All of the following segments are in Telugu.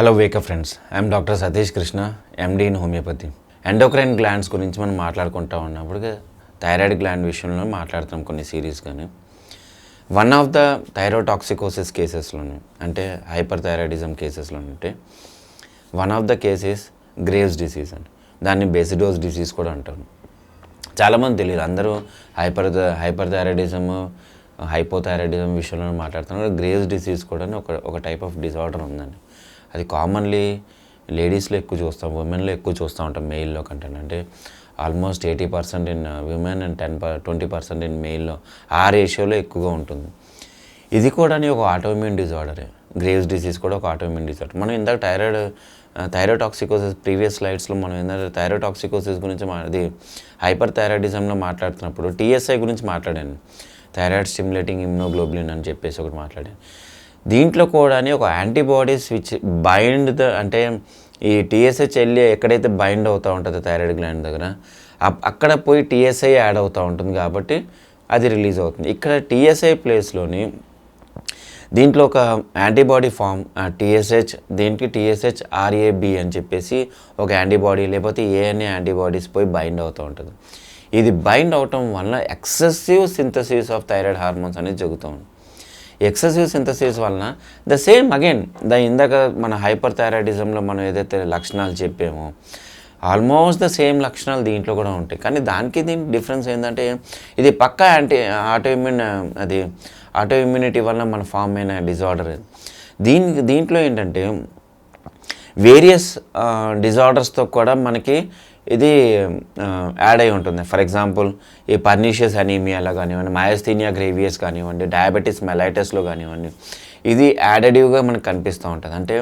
Hello wake up friends, I'm doctor Satish Krishna, MD in homeopathy. Endocrine glands గురించి మనం మాట్లాడుకుంటూ ఉన్నప్పుడు థైరాయిడ్ గ్లాండ్ విషయంలో మాట్లాడుతాం కొన్ని సిరీస్. కానీ వన్ ఆఫ్ ద థైరోటాక్సికోసిస్ కేసెస్లోనే, అంటే హైపర్ థైరాయిడిజం కేసెస్లో ఉంటే one of the cases Graves disease అండి. దాన్ని బేసిడోస్ డిసీజ్ కూడా అంటారు. చాలామంది తెలియదు, అందరూ హైపర్ థైరాయిడిజము హైపోథైరాయిడిజం విషయంలో మాట్లాడుతున్నారు. గ్రేవ్స్ డిసీజ్ కూడా ఒక టైప్ ఆఫ్ డిజార్డర్ ఉందండి. అది కామన్లీ లేడీస్లో ఎక్కువ చూస్తాం, ఉమెన్లో ఎక్కువ చూస్తూ ఉంటాం మెయిల్లో కంటే. అంటే almost 80% in women and 20% in మెయిల్లో, ఆ రేషియోలో ఎక్కువగా ఉంటుంది. ఇది కూడా ఒక ఆటోఇమ్యూన్ డిజార్డరే. గ్రేవ్స్ డిసీజ్ కూడా ఒక ఆటోఇమ్యూన్ డిజార్డర్. మనం ఇందాక థైరోటాక్సికోసిస్ ప్రీవియస్ స్లైడ్స్లో మనం ఏంటంటే థైరోటాక్సికోసిస్ గురించి అది హైపర్ థైరాయిడిజంలో మాట్లాడుతున్నప్పుడు టీఎస్ఐ గురించి మాట్లాడాను. థైరాయిడ్ స్టిమ్యులేటింగ్ ఇమ్యునోగ్లోబులిన్ అని చెప్పేసి ఒకటి మాట్లాడాను. దీంట్లో కూడా ఒక యాంటీబాడీస్ విచ్ బైండ్ అంటే ఈ టీఎస్హెచ్ వెళ్ళి ఎక్కడైతే బైండ్ అవుతూ ఉంటుందో థైరాయిడ్ గ్లాండ్ దగ్గర, అక్కడ పోయి టీఎస్ఐ యాడ్ అవుతూ ఉంటుంది కాబట్టి అది రిలీజ్ అవుతుంది. ఇక్కడ టీఎస్ఐ ప్లేస్లోని దీంట్లో ఒక యాంటీబాడీ ఫామ్ టీఎస్హెచ్, దీనికి టీఎస్హెచ్ ఆర్ఏబి అని చెప్పేసి ఒక యాంటీబాడీ లేకపోతే ఏఎన్ఏ యాంటీబాడీస్ పోయి బైండ్ అవుతూ ఉంటుంది. ఇది బైండ్ అవటం వల్ల excessive synthesis of thyroid hormones అనేది జరుగుతూ ఉంది. ఎక్సెసివ్ సింథసిస్ వలన ద సేమ్ అగైన్ ఇందాక మన హైపర్ థైరాయిడిజంలో మనం ఏదైతే లక్షణాలు చెప్పామో ఆల్మోస్ట్ ద సేమ్ లక్షణాలు దీంట్లో కూడా ఉంటాయి. కానీ దీనికి డిఫరెన్స్ ఏంటంటే ఇది పక్కా ఆటో ఇమ్యూనిటీ వల్ల మన ఫామ్ అయిన డిజార్డర్. దీంట్లో ఏంటంటే వేరియస్ డిజార్డర్స్తో కూడా మనకి ఇది యాడ్ అయి ఉంటుంది. ఫర్ ఎగ్జాంపుల్ ఈ పర్నీషియస్ అనీమియాలో కానివ్వండి, మయోస్థీనియా గ్రేవియస్ కానివ్వండి, డయాబెటీస్ మెలైటస్లో కానివ్వండి, ఇది యాడెడివ్గా మనకు కనిపిస్తూ ఉంటుంది. అంటే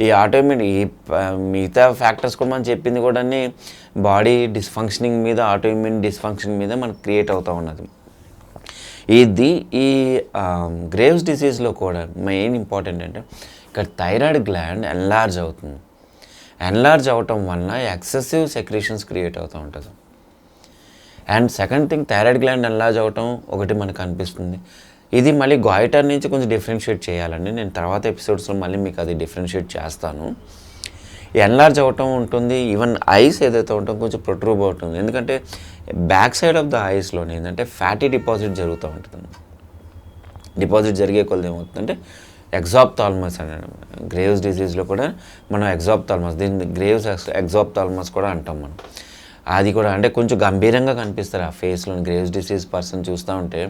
ఈ ఆటోఇమ్యూన్ మిగతా ఫ్యాక్టర్స్ కూడా మనం చెప్పింది కూడా బాడీ డిస్ఫంక్షనింగ్ మీద, ఆటోఇమ్యూన్ డిస్ఫంక్షన్ మీద మనకు క్రియేట్ అవుతూ ఉన్నది. ఈ గ్రేవ్స్ డిసీజ్లో కూడా మెయిన్ ఇంపార్టెంట్ అంటే ఇక్కడ థైరాయిడ్ గ్లాండ్ ఎన్లార్జ్ అవుతుంది. ఎన్లార్జ్ అవటం వలన ఎక్సెసివ్ సెక్రీషన్స్ క్రియేట్ అవుతూ ఉంటుంది. And second thing, thyroid gland enlarge అవటం ఒకటి మనకు అనిపిస్తుంది. ఇది మళ్ళీ గాయిటర్ నుంచి కొంచెం డిఫరెన్షియేట్ చేయాలండి. నేను తర్వాత ఎపిసోడ్స్లో మళ్ళీ మీకు అది డిఫరెన్షియేట్ చేస్తాను. ఎన్లార్జ్ అవటం ఉంటుంది. ఈవెన్ ఐస్ ఏదైతే ఉంటుందో కొంచెం ప్రొట్రూబ్ అవుతుంది. ఎందుకంటే బ్యాక్ సైడ్ ఆఫ్ ద ఐస్లోనే ఏంటంటే ఫ్యాటీ డిపాజిట్ జరుగుతూ ఉంటుంది. డిపాజిట్ జరిగే కొద్ది ఏమవుతుందంటే ఎగ్జాప్థాల్మస్ అని, గ్రేవ్స్ డిసీజ్లో కూడా మనం ఎగ్జాప్థాల్మస్, దీన్ని గ్రేవ్స్ ఎగ్జాప్థాల్మస్ కూడా అంటాం మనం. అది కూడా అంటే కొంచెం గంభీరంగా కనిపిస్తారు ఆ ఫేస్లో. గ్రేవ్స్ డిసీజ్ పర్సన్ చూస్తూ ఉంటే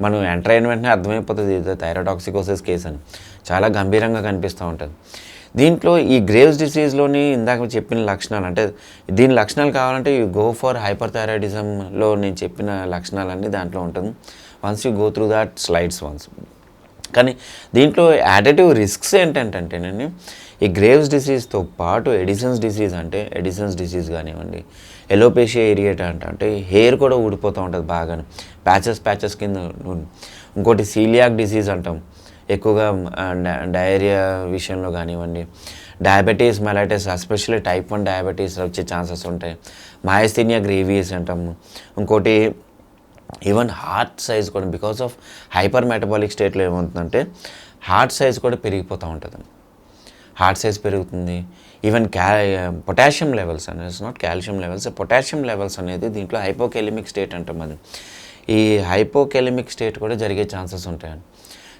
మనం ఎంటర్ అయిన వెంటనే అర్థమైపోతుంది ఇది థైరోటాక్సికోసిస్ కేసు అని. చాలా గంభీరంగా కనిపిస్తూ ఉంటుంది. దీంట్లో ఈ గ్రేవ్స్ డిసీజ్లోని ఇందాక చెప్పిన లక్షణాలు, అంటే దీని లక్షణాలు కావాలంటే యూ గో ఫర్ హైపర్ థైరాయిడిజంలో నేను చెప్పిన లక్షణాలన్నీ దాంట్లో ఉంటుంది. Once you go through that slides once. కానీ దీంట్లో యాడిటివ్ రిస్క్స్ ఏంటంటేనండి, ఈ గ్రేవ్స్ డిసీజ్తో పాటు ఎడిసన్స్ డిసీజ్ కానివ్వండి, ఎలోపేషియా ఏరియేటా అంటే హెయిర్ కూడా ఊడిపోతూ ఉంటుంది బాగా, ప్యాచెస్ కింద. ఇంకోటి సీలియాక్ డిసీజ్ అంటాం, ఎక్కువగా డయేరియా విషయంలో కానివ్వండి, diabetes mellitus especially type 1 diabetes వచ్చే ఛాన్సెస్ ఉంటాయి. మయోస్థీనియా గ్రేవియస్ అంటాము. ఇంకోటి ఈవెన్ హార్ట్ సైజ్ కూడా బికాస్ ఆఫ్ హైపర్ మెటబాలిక్ స్టేట్లో ఏమవుతుందంటే హార్ట్ సైజ్ కూడా పెరిగిపోతూ ఉంటుంది. హార్ట్ సైజ్ పెరుగుతుంది. ఈవెన్ పొటాషియం లెవెల్స్ అనేది, it's not calcium levels, potassium levels అనేది దీంట్లో హైపోకెలిమిక్ స్టేట్ అంటాం. అది ఈ హైపోకెలిమిక్ స్టేట్ కూడా జరిగే ఛాన్సెస్ ఉంటాయండి.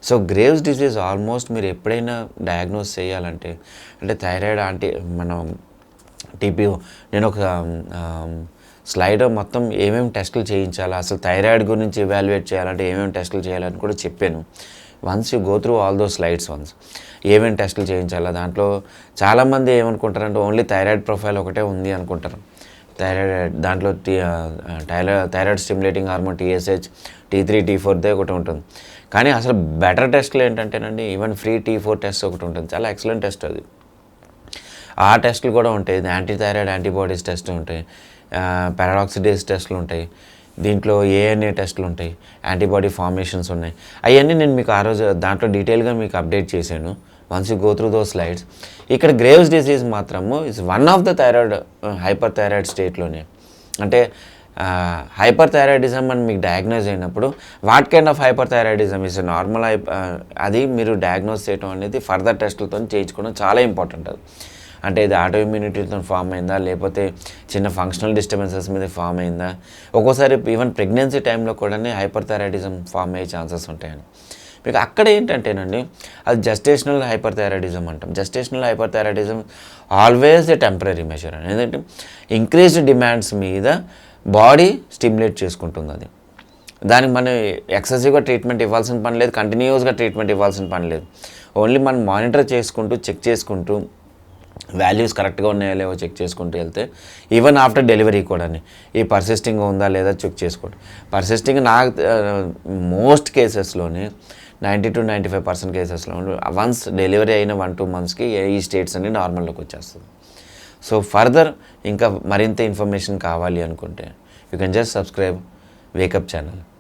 సో గ్రేవ్స్ డిసీజ్ ఆల్మోస్ట్ మీరు ఎప్పుడైనా డయాగ్నోస్ చేయాలంటే, అంటే థైరాయిడ్ మనం టీపీఓ, నేను ఒక స్లైడ్ మొత్తం ఏమేమి టెస్టులు చేయించాలా, అసలు థైరాయిడ్ గురించి ఎవాల్యుయేట్ చేయాలంటే ఏమేమి టెస్టులు చేయాలని కూడా చెప్పాను. Once you go through all those slides once, ఏమేమి టెస్టులు చేయించాలా. దాంట్లో చాలామంది ఏమనుకుంటారంటే ఓన్లీ థైరాయిడ్ ప్రొఫైల్ ఒకటే ఉంది అనుకుంటారు. దాంట్లో thyroid stimulating hormone TSH, T3, T4 ఒకటి ఉంటుంది. కానీ అసలు బెటర్ టెస్టులు ఏంటంటేనండి, ఈవెన్ ఫ్రీ T4 టెస్ట్ ఒకటి ఉంటుంది, చాలా ఎక్సలెంట్ టెస్ట్ అది. ఆ టెస్టులు కూడా ఉంటాయి. యాంటీ థైరాయిడ్ యాంటీబాడీస్ టెస్ట్ ఉంటాయి, పారాడాక్సిడేస్ టెస్టులు ఉంటాయి, దీంట్లో ఏఎన్ఏ టెస్టులు ఉంటాయి, యాంటీబాడీ ఫార్మేషన్స్ ఉన్నాయి. అవన్నీ నేను మీకు ఆ రోజు దాంట్లో డీటెయిల్గా మీకు అప్డేట్ చేశాను. Once you go through those slides. ఇక్కడ గ్రేవ్స్ డిసీజ్ మాత్రము is one of the hyperthyroid స్టేట్లోనే. అంటే హైపర్ థైరాయిడిజం అని మీకు డయాగ్నోజ్ అయినప్పుడు what kind of hyperthyroidism is normal అది మీరు డయాగ్నోజ్ చేయడం అనేది ఫర్దర్ టెస్టులతో చేయించుకోవడం చాలా ఇంపార్టెంట్ అది. అంటే ఇది ఆటో ఇమ్యూనిటీతో ఫామ్ అయిందా, లేకపోతే చిన్న ఫంక్షనల్ డిస్టర్బెన్సెస్ మీద ఫామ్ అయిందా, ఒక్కోసారి ఈవెన్ ప్రెగ్నెన్సీ టైంలో కూడా హైపర్ థైరాయిడిజం ఫామ్ అయ్యే ఛాన్సెస్ ఉంటాయని. మీకు అక్కడ ఏంటంటేనండి అది జస్టేషనల్ హైపర్ థైరాయిడిజం అంటాం. Gestational hyper thyroidism always a temporary measure అని, ఎందుకంటే ఇంక్రీజ్డ్ డిమాండ్స్ మీద బాడీ స్టిమ్యులేట్ చేసుకుంటుంది. అది దానికి మనం ఎక్సెసివ్గా ట్రీట్మెంట్ ఇవ్వాల్సిన పని లేదు, కంటిన్యూస్గా ట్రీట్మెంట్ ఇవ్వాల్సిన పని లేదు. ఓన్లీ మనం మానిటర్ చేసుకుంటూ చెక్ చేసుకుంటూ వాల్యూస్ కరెక్ట్గా ఉన్నాయో లేవో చెక్ చేసుకుంటూ వెళ్తే ఈవెన్ ఆఫ్టర్ డెలివరీ కూడా ఈ పర్సిస్టింగ్ ఉందా లేదా చెక్ చేసుకోండి. పర్సిస్టింగ్ నాకు మోస్ట్ కేసెస్లోనే 90-95% కేసెస్లో వన్స్ డెలివరీ అయిన 1-2 monthsకి ఈ స్టేట్స్ అన్ని నార్మల్లోకి వచ్చేస్తుంది. సో ఫర్దర్ ఇంకా మరింత ఇన్ఫర్మేషన్ కావాలి అనుకుంటే you can just subscribe wake up channel.